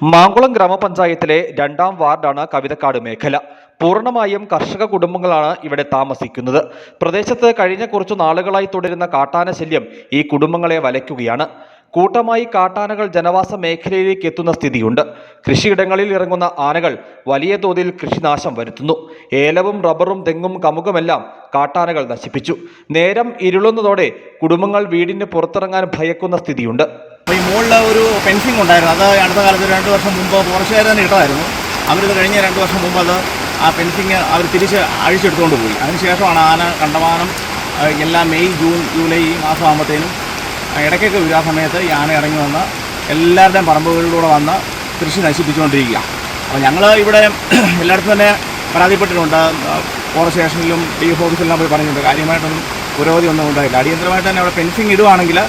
മാങ്കുളം ഗ്രാമപഞ്ചായത്തിലെ 2ാം വാർഡാണ് കവിതക്കാട് മേഖല. പൂർണ്ണമായും കർഷക കുടുംബങ്ങളാണ് ഇവിടെ താമസിക്കുന്നത്. പ്രദേശത്ത് കഴിഞ്ഞ കുറച്ചു നാളുകളായി തുടരുന്ന കാട്ടാന ശല്യം ഈ കുടുംബങ്ങളെ വലയ്ക്കുകയാണ്. കൂട്ടമായി കാട്ടാനകൾ ജനവാസ മേഖലയിലേക്ക് എത്തുന്ന സ്ഥിതിയുണ്ട്. കൃഷിയിടങ്ങളിൽ ഇറങ്ങുന്ന ആനകൾ വലിയ തോതിൽ കൃഷിനാശം വരുത്തുന്നു. ഏലവും റബ്ബറും തെങ്ങും കമുകുമെല്ലാം കാട്ടാനകൾ നശിപ്പിച്ചു. നേരം ഇരുളുന്നതോടെ കുടുംബങ്ങൾ വീടിന് പുറത്തിറങ്ങാൻ ഭയക്കുന്ന സ്ഥിതിയുണ്ട്. ഈ മുകളിൽ ഒരു ഫെൻസിങ് ഉണ്ടായിരുന്നു. അത് അടുത്ത കാലത്ത് 2 വർഷം മുമ്പ് ഫോറസ്റ്റുകാർ തന്നെ ഇട്ടതായിരുന്നു. അവരിത് കഴിഞ്ഞ 2 വർഷം മുമ്പ് ആ ഫെൻസിങ് അവർ തിരിച്ച് അഴിച്ചെടുത്തുകൊണ്ട് പോയി. അതിനുശേഷമാണ് ആന കണ്ടമാനം എല്ലാ മെയ് ജൂൺ ജൂലൈ ഈ മാസമാകുമ്പോഴത്തേനും ഇടയ്ക്കൊക്കെ വരും. ആ സമയത്ത് ഈ ആന ഇറങ്ങി വന്ന് എല്ലാവരുടെയും പറമ്പുകളിലൂടെ വന്ന് കൃഷി നശിപ്പിച്ചുകൊണ്ടിരിക്കുക. അപ്പോൾ ഞങ്ങൾ ഇവിടെ എല്ലായിടത്തും തന്നെ പരാതിപ്പെട്ടിട്ടുണ്ട്. ഫോറസ്റ്റ് സ്റ്റേഷനിലും DF ഓഫീസിലെല്ലാം പോയി പറഞ്ഞിട്ടുണ്ട്. കാര്യമായിട്ടൊന്നും പുരോഗതി ഒന്നും ഉണ്ടായില്ല. അടിയന്തരമായിട്ട് തന്നെ അവിടെ ഫെൻസിങ് ഇടുവാണെങ്കിൽ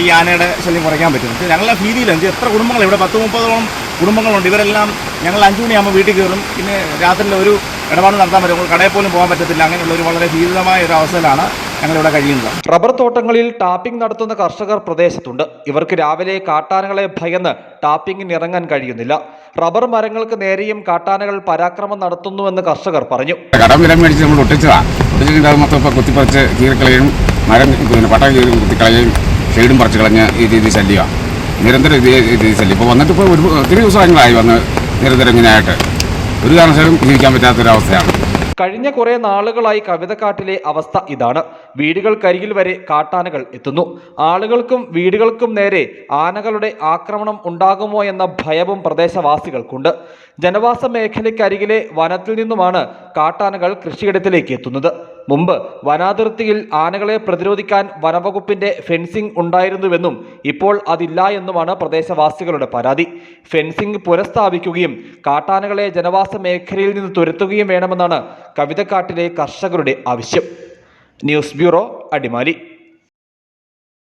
ഈ ആനയുടെ ശല്യം കുറയ്ക്കാൻ പറ്റും. പക്ഷേ ഞങ്ങളുടെ ഭീതിയിൽ എത്ര കുടുംബങ്ങൾ ഇവിടെ 10-30ഓളം കുടുംബങ്ങളുണ്ട്. ഇവരെല്ലാം ഞങ്ങൾ 5 മണിയാകുമ്പോൾ വീട്ടിൽ കയറും. പിന്നെ രാത്രിയിൽ ഒരു ഇടപാട് നടത്താൻ പറ്റും. കടയിൽ പോലും പോകാൻ പറ്റത്തില്ല. അങ്ങനെയുള്ള ഒരു വളരെ ഭീതിതമായ ഒരു അവസ്ഥയിലാണ് ഞങ്ങളിവിടെ കഴിയുന്നത്. റബ്ബർ തോട്ടങ്ങളിൽ ടാപ്പിംഗ് നടത്തുന്ന കർഷകർ പ്രദേശത്തുണ്ട്. ഇവർക്ക് രാവിലെ കാട്ടാനകളെ ഭയന്ന് ടാപ്പിംഗിന് ഇറങ്ങാൻ കഴിയുന്നില്ല. റബ്ബർ മരങ്ങൾക്ക് നേരെയും കാട്ടാനകൾ പരാക്രമം നടത്തുന്നുവെന്ന് കർഷകർ പറഞ്ഞു. കടം വില മേടിച്ച് നമ്മൾ ഒട്ടിച്ചതാണ്. ഒട്ടിച്ചിട്ട് അത് മൊത്തം ഇപ്പോൾ കുത്തിപ്പറിച്ച് കീറിക്കളയും, മരം പട്ട കീറി കുത്തിക്കളയും, ഷെയ്ഡും പറിച്ച് കളഞ്ഞ് ഈ രീതി ശല്യമാണ്. നിരന്തരം ഇതേ രീതി ശല്യം. ഇപ്പോൾ വന്നിട്ട് ഇപ്പോൾ ഒത്തിരി ദിവസങ്ങളായി വന്ന് നിരന്തരം ഇങ്ങനെയായിട്ട് ഒരു കാരണവശാലും ജീവിക്കാൻ പറ്റാത്തൊരവസ്ഥയാണ്. കഴിഞ്ഞ കുറേ നാളുകളായി കവിതക്കാട്ടിലെ അവസ്ഥ ഇതാണ്. വീടുകൾക്കരികിൽ വരെ കാട്ടാനകൾ എത്തുന്നു. ആളുകൾക്കും വീടുകൾക്കും നേരെ ആനകളുടെ ആക്രമണം ഉണ്ടാകുമോ എന്ന ഭയവും പ്രദേശവാസികൾക്കുണ്ട്. ജനവാസ മേഖലയ്ക്കരികിലെ വനത്തിൽ നിന്നുമാണ് കാട്ടാനകൾ കൃഷിയിടത്തിലേക്ക് എത്തുന്നത്. മുമ്പ് വനാതിർത്തിയിൽ ആനകളെ പ്രതിരോധിക്കാൻ വനവകുപ്പിന്റെ ഫെൻസിംഗ് ഉണ്ടായിരുന്നുവെന്നും ഇപ്പോൾ അതില്ല എന്നുമാണ് പ്രദേശവാസികളുടെ പരാതി. ഫെൻസിംഗ് പുനഃസ്ഥാപിക്കുകയും കാട്ടാനകളെ ജനവാസ മേഖലയിൽ നിന്ന് തുരത്തുകയും വേണമെന്നാണ് കവിതക്കാട്ടിലെ കർഷകരുടെ ആവശ്യം. News bureau, Adimali.